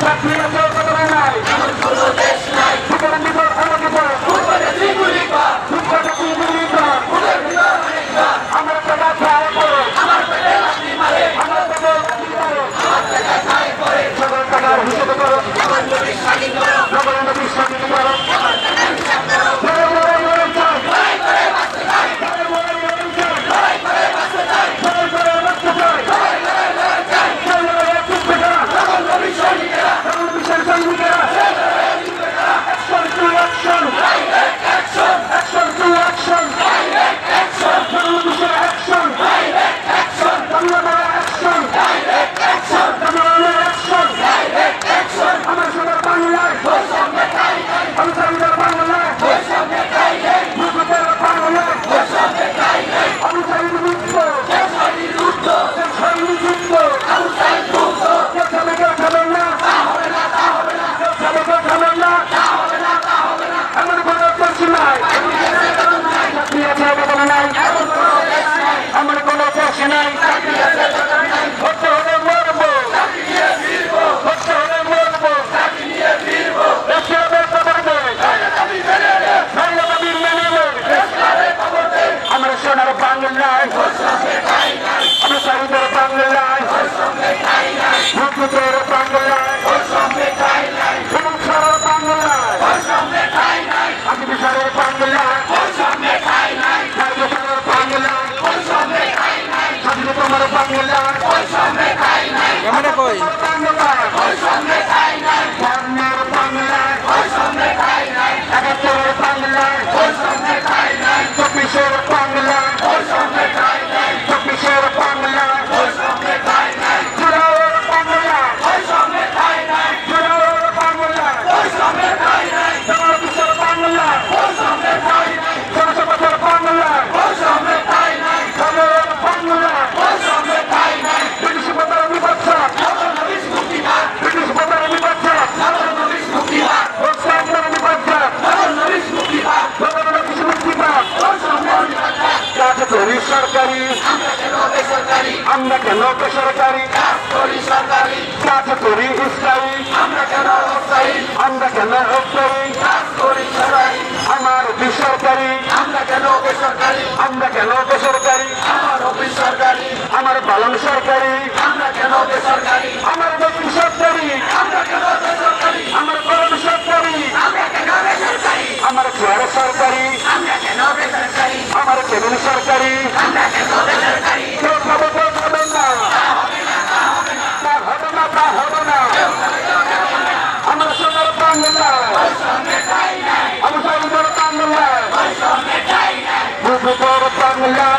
চাকরি আছে কতটা নাই ভিতরে ভিতর আমাকে বল আমার টাকা খায় করে আমার টাকা সকল টাকার হিসেবে করো নগর নবীর স্বাধীন করো আমার কোনো দেশ নাই হতে হলে মরবো হতে হলে মরবো দেশে বেঁচে পড়বে আমরা সোনার বাংলায় আমরা শহীদের বাংলায় মুক্তিদের বাংলায় সারা বাংলায় আদিবাসীদের বাংলায় তোমার বাংলায় ক্যামেরা কই বাংলায় বাংলায় একাত্তরের বাংলায় চব্বিশের বাংলায় চব্বিশের বাংলায় জুড়াওয়ের বাংলায় জুড়াওয়ের বাংলায় চব্বিশের বাংলায় ষোলশো বছর বাংলায় সরকারি আমরা কেন বেসরকারি কাজ করি ইসলামী আমরা কেন অস্থায়ী আমার বেসরকারি আমরা কেন বেসরকারি আমার পালন সরকারি আমার বেতন সরকারি আমার পালন সরকারি আমার চেয়ার সরকারি আমার কেবিন সরকারি কেউ খাবে কেউ খাবে না তা হবে না তা হবে না আমার সোনার বাংলায় আমার শহীদের বাংলায় বাংলায়